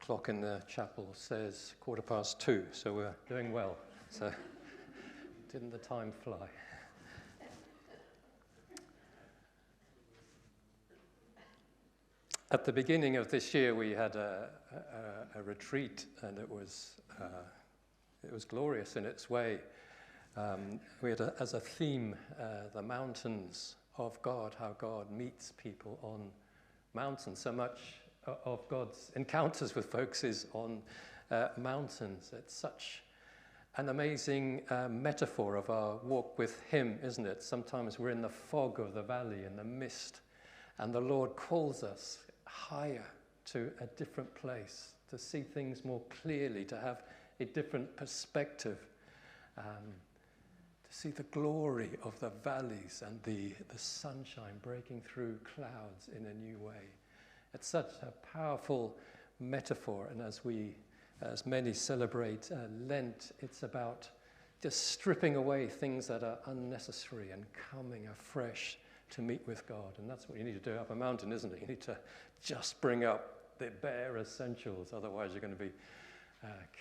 clock in the chapel says 2:15, so we're doing well. So didn't the time fly? At the beginning of this year, we had a retreat, and it was glorious in its way. We had as a theme the mountains of God, how God meets people on mountains. So much of God's encounters with folks is on mountains. It's such an amazing metaphor of our walk with Him, isn't it? Sometimes we're in the fog of the valley, in the mist, and the Lord calls us higher to a different place, to see things more clearly, to have a different perspective, to see the glory of the valleys and the sunshine breaking through clouds in a new way. It's such a powerful metaphor, and as many celebrate Lent, it's about just stripping away things that are unnecessary and coming afresh to meet with God. And that's what you need to do up a mountain, isn't it? You need to just bring up the bare essentials, otherwise you're going to be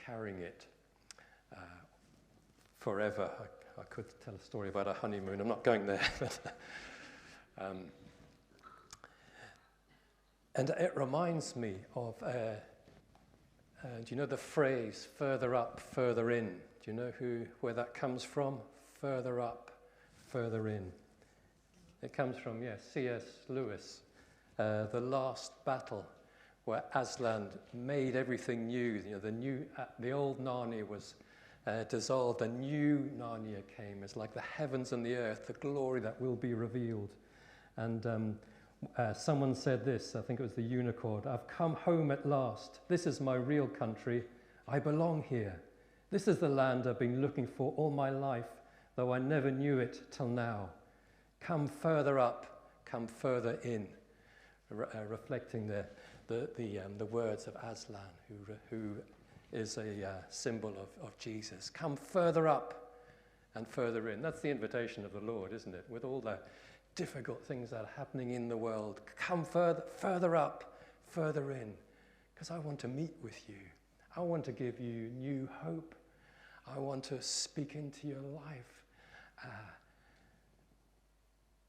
carrying it forever. I could tell a story about a honeymoon. I'm not going there. But, and it reminds me of, do you know the phrase, further up, further in? Do you know where that comes from? Further up, further in. It comes from, C.S. Lewis, The Last Battle, where Aslan made everything new. You know, the old Narnia was dissolved, a new Narnia came. It's like the heavens and the earth, the glory that will be revealed. And someone said this, I think it was the unicorn, "I've come home at last. This is my real country. I belong here. This is the land I've been looking for all my life, though I never knew it till now. Come further up, come further in," reflecting the words of Aslan, who is a symbol of Jesus. Come further up and further in. That's the invitation of the Lord, isn't it? With all the difficult things that are happening in the world, come further up, further in, because I want to meet with you. I want to give you new hope. I want to speak into your life.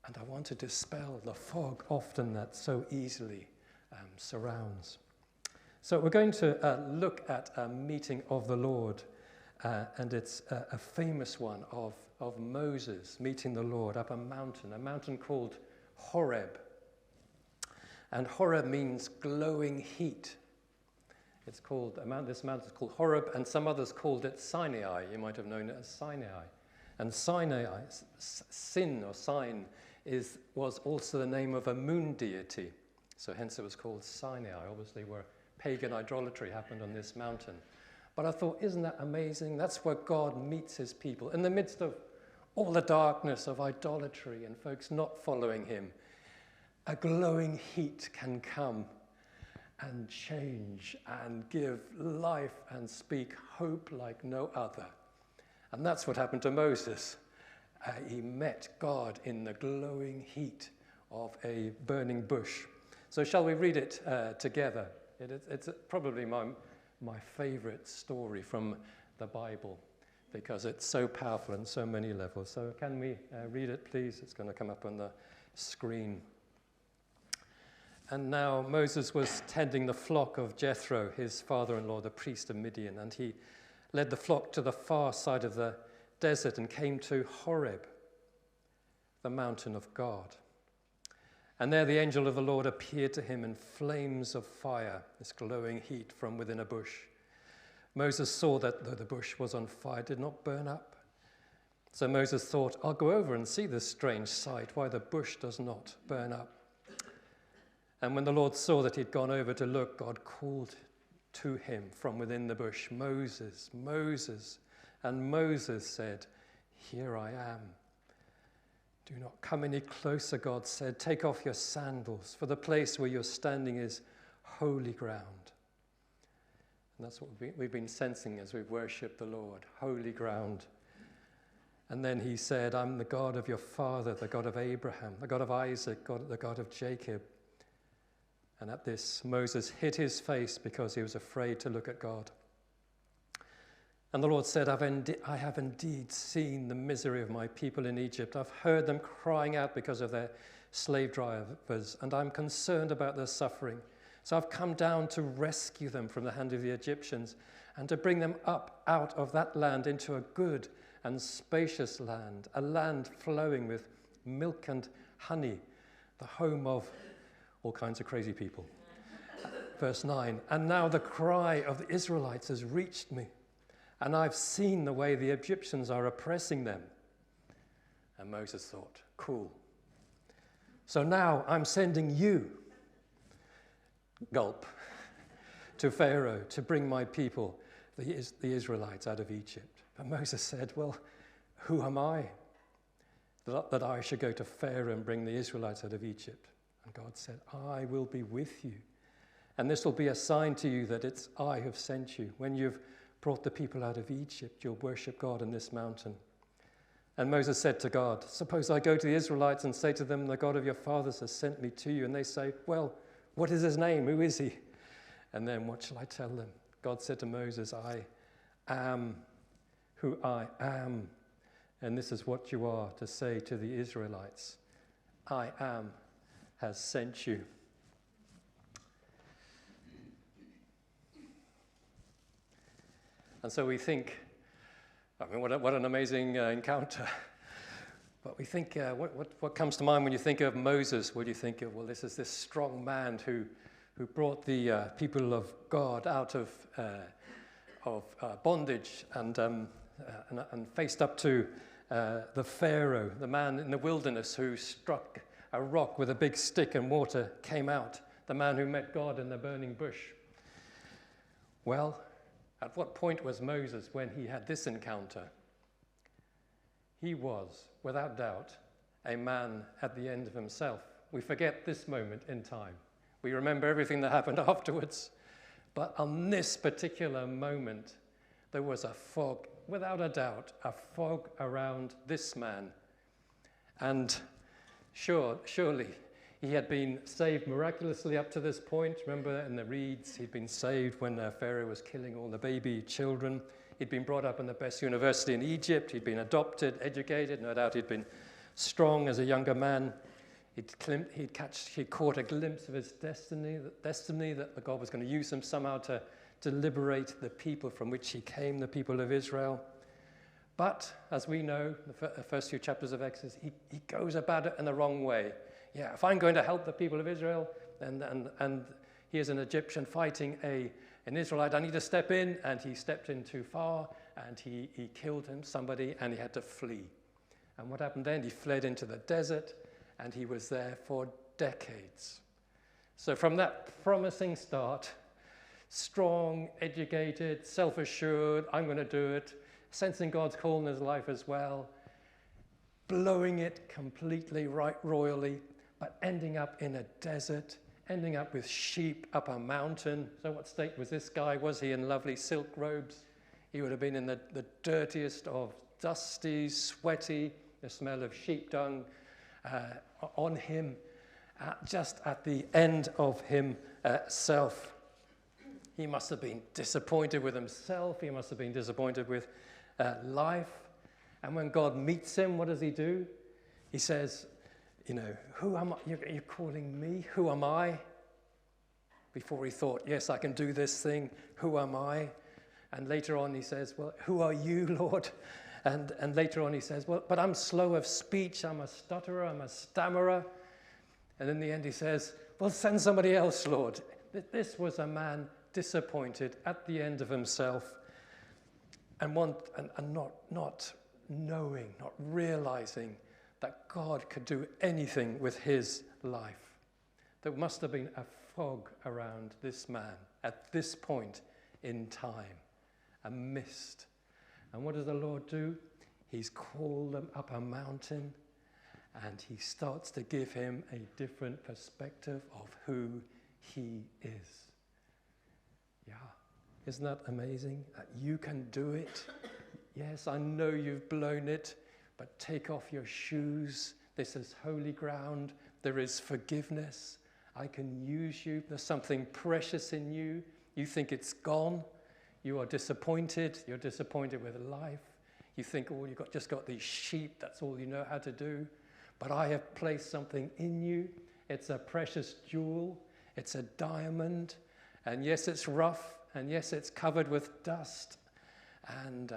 And I want to dispel the fog often that so easily surrounds. So we're going to look at a meeting of the Lord, and it's a famous one of Moses meeting the Lord up a mountain called Horeb. And Horeb means glowing heat. It's called, this mountain is called Horeb, and some others called it Sinai. You might have known it as Sinai. And Sinai, sin or sign, was also the name of a moon deity. So hence it was called Sinai, obviously where pagan idolatry happened on this mountain. But I thought, isn't that amazing? That's where God meets his people. In the midst of all the darkness of idolatry and folks not following him, a glowing heat can come and change and give life and speak hope like no other. And that's what happened to Moses. He met God in the glowing heat of a burning bush. So shall we read it together? It's probably my favorite story from the Bible because it's so powerful on so many levels. So can we read it, please? It's going to come up on the screen. And now Moses was tending the flock of Jethro, his father-in-law, the priest of Midian, and he led the flock to the far side of the desert and came to Horeb, the mountain of God. And there the angel of the Lord appeared to him in flames of fire, this glowing heat from within a bush. Moses saw that though the bush was on fire, it did not burn up. So Moses thought, I'll go over and see this strange sight, why the bush does not burn up. And when the Lord saw that he'd gone over to look, God called to him from within the bush, Moses, Moses. And Moses said, Here I am. Do not come any closer, God said. Take off your sandals, for the place where you're standing is holy ground. And that's what we've been sensing as we've worshipped the Lord, holy ground. And then he said, I'm the God of your father, the God of Abraham, the God of Isaac, the God of Jacob. And at this, Moses hid his face because he was afraid to look at God. And the Lord said, I have indeed seen the misery of my people in Egypt. I've heard them crying out because of their slave drivers, and I'm concerned about their suffering. So I've come down to rescue them from the hand of the Egyptians and to bring them up out of that land into a good and spacious land, a land flowing with milk and honey, the home of all kinds of crazy people. Verse 9, and now the cry of the Israelites has reached me, and I've seen the way the Egyptians are oppressing them. And Moses thought, cool. So now I'm sending you, gulp, to Pharaoh to bring my people, the Israelites, out of Egypt. But Moses said, well, who am I that I should go to Pharaoh and bring the Israelites out of Egypt? And God said, I will be with you. And this will be a sign to you that it's I who have sent you. When you've brought the people out of Egypt, you'll worship God in this mountain. And Moses said to God, suppose I go to the Israelites and say to them, the God of your fathers has sent me to you. And they say, well, what is his name? Who is he? And then what shall I tell them? God said to Moses, I am who I am. And this is what you are to say to the Israelites. I am has sent you. And so we think, I mean, what an amazing encounter. But we think, what comes to mind when you think of Moses? What do you think of? Well, this is this strong man who brought the people of God out of bondage and faced up to the Pharaoh, the man in the wilderness who struck a rock with a big stick and water came out, the man who met God in the burning bush. Well, at what point was Moses when he had this encounter? He was, without doubt, a man at the end of himself. We forget this moment in time. We remember everything that happened afterwards. But on this particular moment, there was a fog, without a doubt, a fog around this man. And surely he had been saved miraculously up to this point. Remember in the reeds, he'd been saved when Pharaoh was killing all the baby children. He'd been brought up in the best university in Egypt. He'd been adopted, educated. No doubt he'd been strong as a younger man. He'd caught a glimpse of his destiny that God was going to use him somehow to liberate the people from which he came, the people of Israel. But, as we know, the first few chapters of Exodus, he goes about it in the wrong way. Yeah, if I'm going to help the people of Israel, and here's an Egyptian fighting an Israelite, I need to step in, and he stepped in too far, and he killed somebody, and he had to flee. And what happened then? He fled into the desert, and he was there for decades. So from that promising start, strong, educated, self-assured, I'm going to do it, sensing God's call in his life as well, blowing it completely royally, but ending up in a desert, ending up with sheep up a mountain. So what state was this guy? Was he in lovely silk robes? He would have been in the dirtiest of dusty, sweaty, the smell of sheep dung on him, just at the end of himself. He must have been disappointed with himself. He must have been disappointed with life. And when God meets him, what does he do? He says, who am I? You're calling me? Who am I? Before he thought, yes, I can do this thing. Who am I? And later on he says, well, who are you, Lord? And later on he says, well, but I'm slow of speech. I'm a stutterer. I'm a stammerer. And in the end he says, well, send somebody else, Lord. This was a man disappointed at the end of himself and not knowing, not realizing that God could do anything with his life. There must have been a fog around this man at this point in time, a mist. And what does the Lord do? He's called them up a mountain, and he starts to give him a different perspective of who he is. Yeah, isn't that amazing? That you can do it. Yes, I know you've blown it, but take off your shoes. This is holy ground. There is forgiveness. I can use you. There's something precious in you. You think it's gone. You are disappointed. You're disappointed with life. You think, oh, you've just got these sheep. That's all you know how to do. But I have placed something in you. It's a precious jewel. It's a diamond. And yes, it's rough. And yes, it's covered with dust and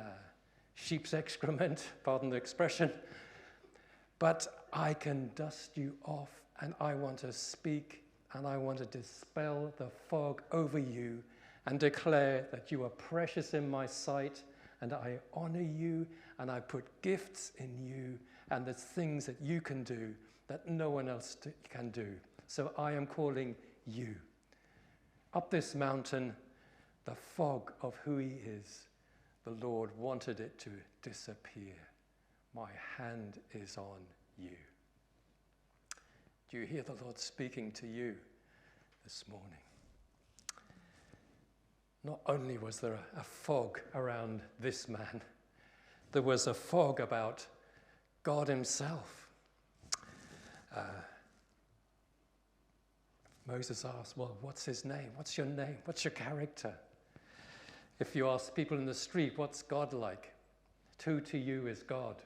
sheep's excrement, pardon the expression. But I can dust you off, and I want to speak, and I want to dispel the fog over you and declare that you are precious in my sight, and I honor you, and I put gifts in you, and there's things that you can do that no one else can do. So I am calling you. Up this mountain, the fog of who he is, the Lord wanted it to disappear. My hand is on you. Do you hear the Lord speaking to you this morning? Not only was there a fog around this man, there was a fog about God himself. Moses asked, well, what's his name? What's your name? What's your character? If you ask people in the street, what's God like? Who to you is God?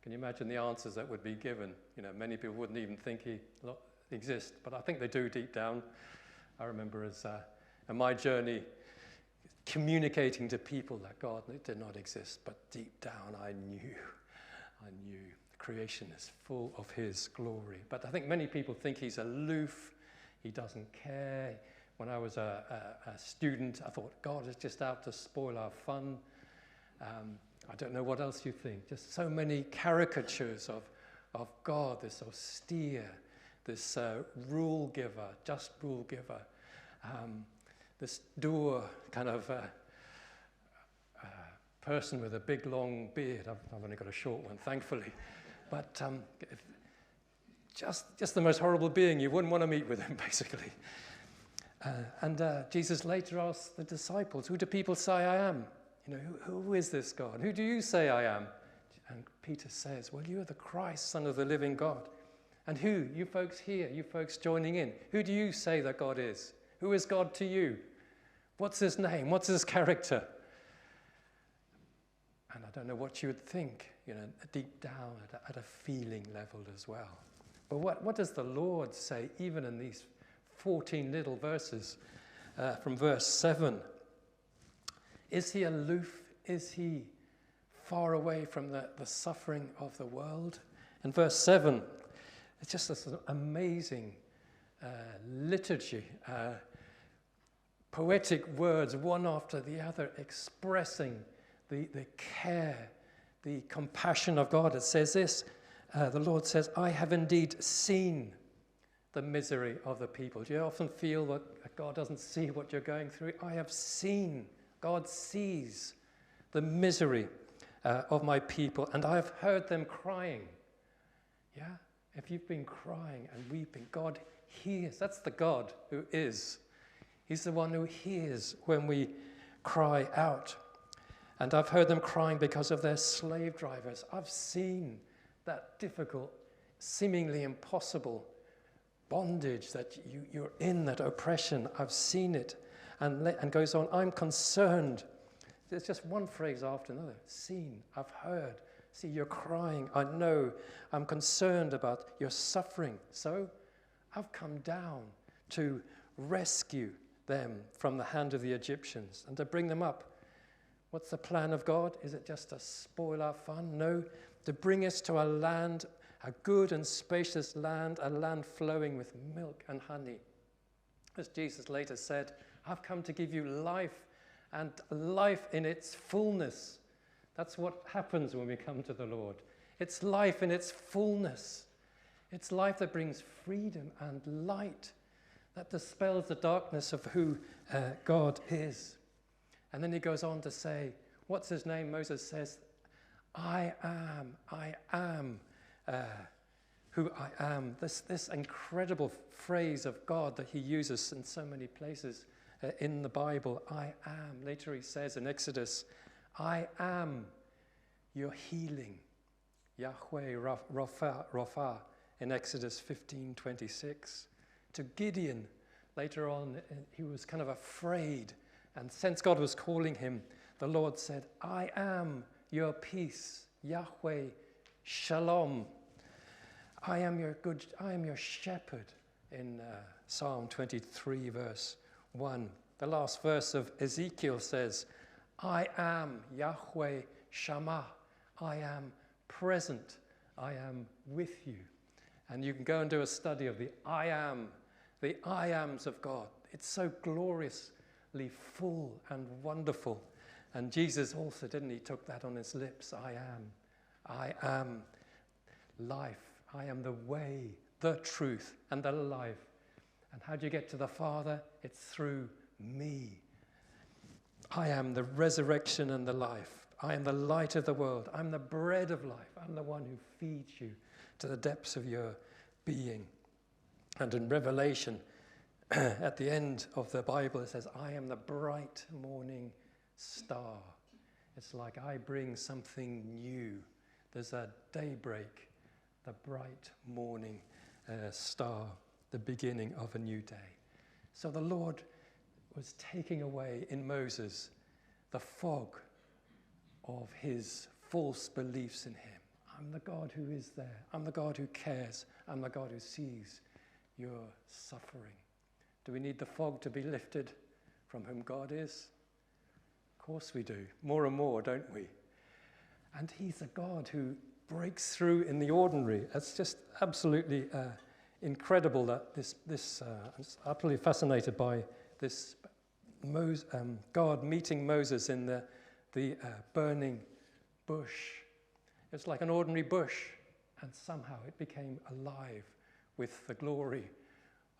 Can you imagine the answers that would be given? You know, many people wouldn't even think he exists, but I think they do deep down. I remember as in my journey, communicating to people that God did not exist, but deep down I knew creation is full of his glory. But I think many people think he's aloof, he doesn't care. When I was a student, I thought God is just out to spoil our fun. I don't know what else you think. Just so many caricatures of God, this austere, this rule giver, just rule giver, this doer kind of person with a big long beard. I've only got a short one, thankfully. But just the most horrible being. You wouldn't want to meet with him, basically. And Jesus later asked the disciples, who do people say I am? You know, who is this God? Who do you say I am? And Peter says, well, you are the Christ, Son of the living God. And who? You folks here, you folks joining in. Who do you say that God is? Who is God to you? What's his name? What's his character? And I don't know what you would think, you know, deep down at a feeling level as well. But what does the Lord say, even in these 14 little verses from verse 7? Is he aloof? Is he far away from the suffering of the world? In verse 7, it's just this amazing liturgy, poetic words, one after the other, expressing the care, the compassion of God. It says this, the Lord says, I have indeed seen the misery of the people. Do you often feel that God doesn't see what you're going through? I have seen, God sees the misery of my people, and I have heard them crying. Yeah? If you've been crying and weeping, God hears. That's the God who is. He's the one who hears when we cry out. And I've heard them crying because of their slave drivers. I've seen that difficult, seemingly impossible bondage that you're in, that oppression. I've seen it. And goes on, I'm concerned. There's just one phrase after another. Seen, I've heard. See, you're crying. I know. I'm concerned about your suffering. So I've come down to rescue them from the hand of the Egyptians and to bring them up. What's the plan of God? Is it just to spoil our fun? No, to bring us to a land, a good and spacious land, a land flowing with milk and honey. As Jesus later said, I've come to give you life, and life in its fullness. That's what happens when we come to the Lord. It's life in its fullness. It's life that brings freedom and light, that dispels the darkness of who God is. And then he goes on to say, what's his name? Moses says, I am who I am. This incredible phrase of God that he uses in so many places in the Bible, I am. Later he says in Exodus, I am your healing. Yahweh Rapha in Exodus 15:26. to Gideon. Later on, he was kind of afraid. And since God was calling him, the Lord said, I am your peace, Yahweh Shalom. I am your shepherd in Psalm 23, verse 1. The last verse of Ezekiel says, I am Yahweh Shammah. I am present. I am with you. And you can go and do a study of the I ams of God. It's so gloriously full and wonderful. And Jesus also, didn't he, took that on his lips. I am life. I am the way, the truth, and the life. And how do you get to the Father? It's through me. I am the resurrection and the life. I am the light of the world. I'm the bread of life. I'm the one who feeds you to the depths of your being. And in Revelation, at the end of the Bible, it says, I am the bright morning star. It's like I bring something new. There's a daybreak, the bright morning star, the beginning of a new day. So the Lord was taking away in Moses the fog of his false beliefs in him. I'm the God who is there. I'm the God who cares. I'm the God who sees your suffering. Do we need the fog to be lifted from whom God is? Of course we do. More and more, don't we? And he's a God who breaks through in the ordinary. It's just absolutely incredible that I'm utterly fascinated by this God meeting Moses in the burning bush. It's like an ordinary bush, and somehow it became alive with the glory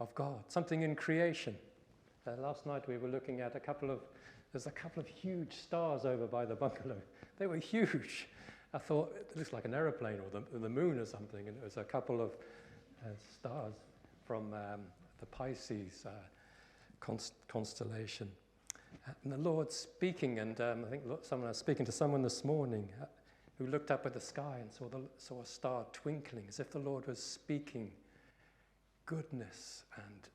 of God. Something in creation. Last night we were looking at there's a couple of huge stars over by the bungalow. They were huge. I thought it looks like an aeroplane or the moon or something, and it was a couple of stars from the Pisces constellation. And the Lord speaking, and I think I was speaking to someone this morning who looked up at the sky and saw a star twinkling, as if the Lord was speaking goodness and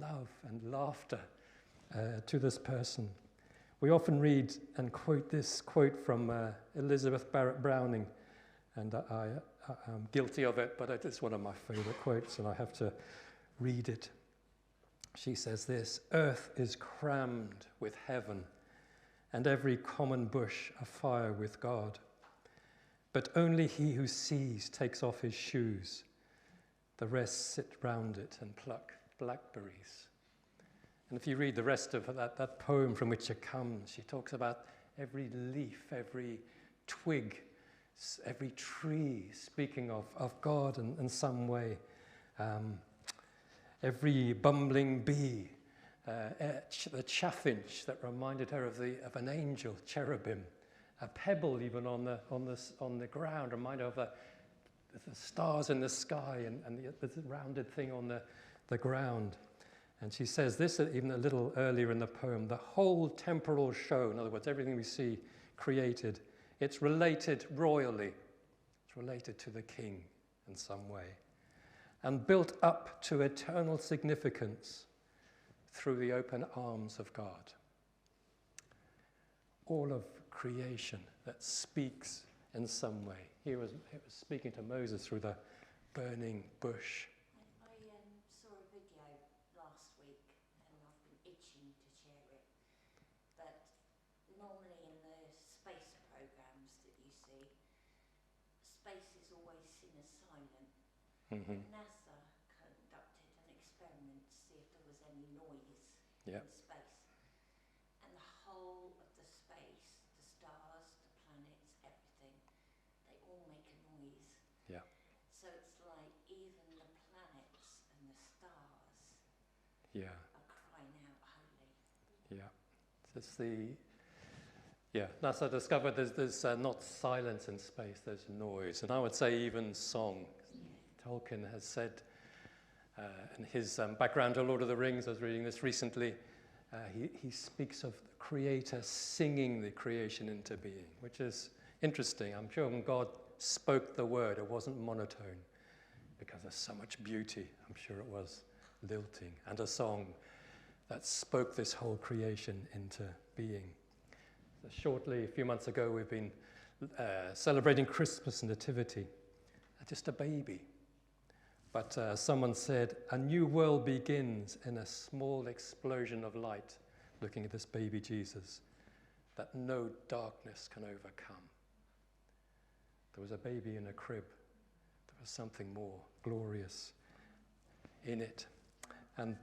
love and laughter to this person. We often read and quote this quote from Elizabeth Barrett Browning, and I'm guilty of it, but it's one of my favorite quotes, and I have to read it. She says this: earth is crammed with heaven, and every common bush afire with God. But only he who sees takes off his shoes. The rest sit round it and pluck blackberries. And if you read the rest of that poem from which it comes, she talks about every leaf, every twig, every tree speaking of God in some way. Every bumbling bee, the chaffinch that reminded her of an angel, cherubim, a pebble even on the ground reminded her of the stars in the sky and the rounded thing on the ground. And she says this even a little earlier in the poem: the whole temporal show, in other words, everything we see created, it's related royally. It's related to the king in some way, and built up to eternal significance through the open arms of God. All of creation that speaks in some way. It was speaking to Moses through the burning bush. I saw a video last week, and I've been itching to share it. But normally in the space programs that you see, space is always seen as silent. Mm-hmm. NASA conducted an experiment to see if there was any noise Yeah. in space. And the whole of the space, the stars, the planets, everything, they all make a noise. Yeah. So it's like even the planets and the stars Yeah. are crying out holy. Yeah. NASA discovered there's not silence in space, there's noise. And I would say even song. Tolkien has said in his background to Lord of the Rings, I was reading this recently, he speaks of the creator singing the creation into being, which is interesting. I'm sure when God spoke the word, it wasn't monotone. because there's so much beauty, I'm sure it was, lilting, and a song that spoke this whole creation into being. So shortly, a few months ago, we've been celebrating Christmas Nativity, just a baby. But someone said, a new world begins in a small explosion of light, looking at this baby Jesus, that no darkness can overcome. There was a baby in a crib. There was something more glorious in it. And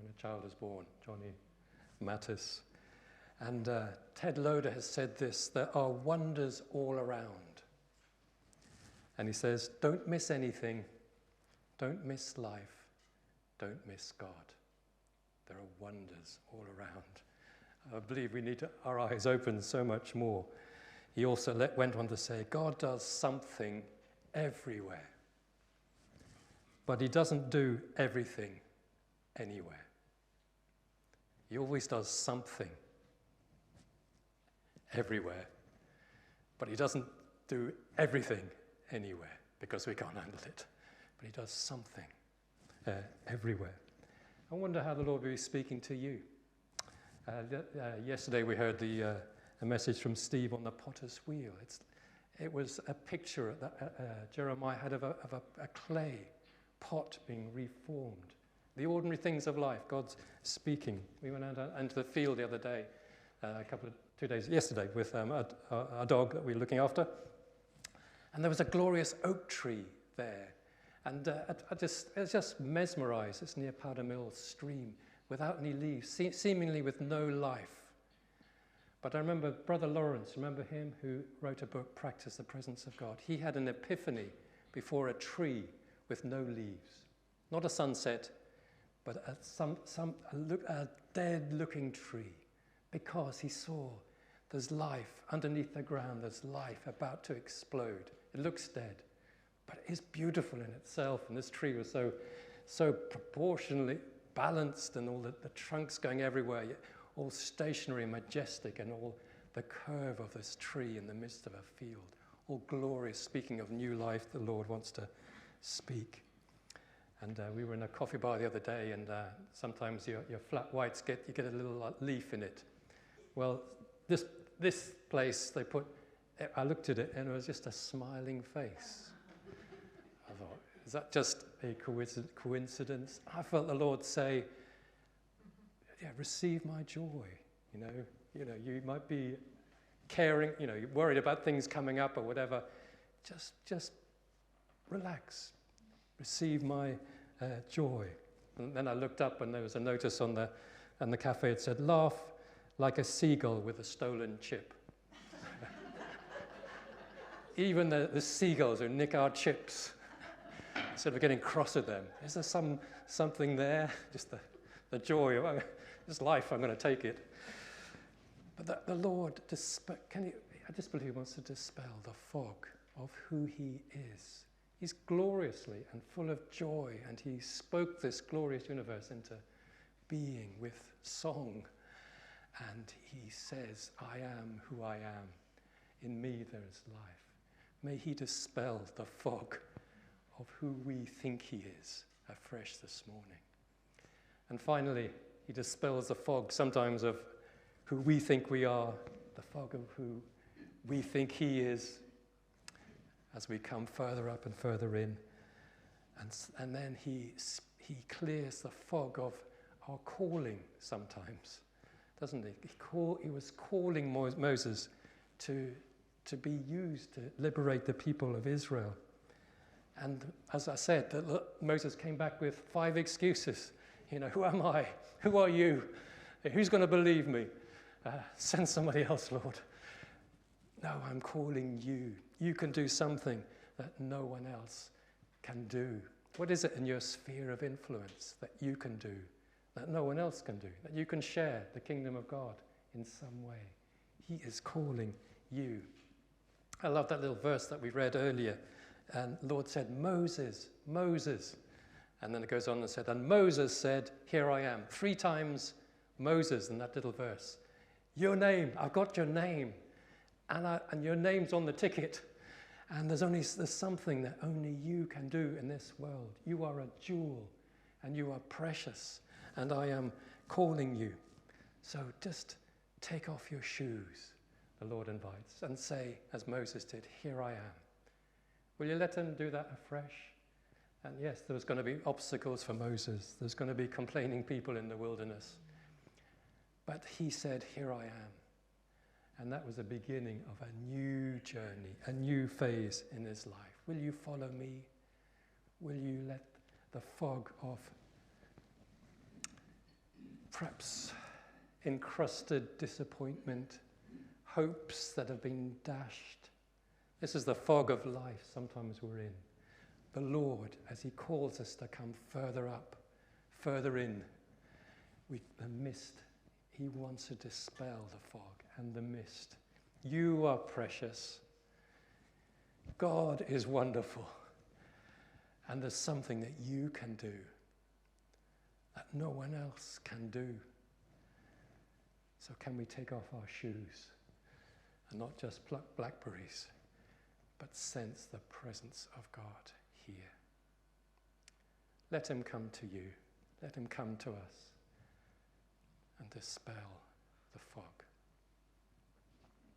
When a Child is Born, Johnny Mattis. And Ted Loder has said this, there are wonders all around. And he says, don't miss anything, don't miss life, don't miss God. There are wonders all around. I believe we need our eyes open so much more. He also went on to say, God does something everywhere, but he doesn't do everything anywhere. He always does something everywhere, but he doesn't do everything anywhere because we can't handle it. But he does something everywhere. I wonder how the Lord will be speaking to you. Yesterday we heard a message from Steve on the potter's wheel. It was a picture that Jeremiah had of a clay pot being reformed. The ordinary things of life, God's speaking. We went out into the field the other day, yesterday, with our dog that we were looking after. And there was a glorious oak tree there. And I was just mesmerized. It's near Powder Mill Stream, without any leaves, seemingly with no life. But I remember Brother Lawrence, remember him, who wrote a book, Practice the Presence of God. He had an epiphany before a tree with no leaves. Not a sunset, but a dead-looking tree, because he saw there's life underneath the ground, there's life about to explode. It looks dead, but it is beautiful in itself, and this tree was so proportionally balanced, and all the trunks going everywhere, all stationary and majestic, and all the curve of this tree in the midst of a field, all glorious, speaking of new life the Lord wants to speak. And we were in a coffee bar the other day, and sometimes your flat whites you get a little leaf in it. Well, this place I looked at it, and it was just a smiling face. I thought, is that just a coincidence? I felt the Lord say, yeah, receive my joy. You know, you might be caring, you're worried about things coming up or whatever. Just relax. Receive my joy. And then I looked up, and there was a notice on the cafe. It said, laugh like a seagull with a stolen chip. Even the seagulls who nick our chips, instead of getting cross at them. Is there something there? Just the joy of this life, I'm going to take it. But the Lord, I just believe he wants to dispel the fog of who he is. He's gloriously and full of joy, and he spoke this glorious universe into being with song. And he says, I am who I am. In me there is life. May he dispel the fog of who we think he is afresh this morning. And finally, he dispels the fog sometimes of who we think we are, the fog of who we think he is, as we come further up and further in. And then he clears the fog of our calling sometimes, doesn't he? He was calling Moses to be used to liberate the people of Israel. And as I said, Moses came back with 5 excuses. Who am I? Who are you? Who's going to believe me? Send somebody else, Lord. No, I'm calling you. You can do something that no one else can do. What is it in your sphere of influence that you can do, that no one else can do, that you can share the kingdom of God in some way? He is calling you. I love that little verse that we read earlier. And the Lord said, Moses, Moses. And then it goes on and said, and Moses said, here I am. 3 times Moses in that little verse. Your name, I've got your name. And your name's on the ticket. And there's something that only you can do in this world. You are a jewel, and you are precious, and I am calling you. So just take off your shoes, the Lord invites, and say, as Moses did, here I am. Will you let him do that afresh? And yes, there's going to be obstacles for Moses. There's going to be complaining people in the wilderness. But he said, here I am. And that was the beginning of a new journey, a new phase in his life. Will you follow me? Will you let the fog of perhaps encrusted disappointment, hopes that have been dashed? This is the fog of life sometimes we're in. The Lord, as he calls us to come further up, further in, the mist, he wants to dispel the fog and the mist. You are precious. God is wonderful. And there's something that you can do that no one else can do. So can we take off our shoes and not just pluck blackberries, but sense the presence of God here? Let him come to you. Let him come to us and dispel the fog.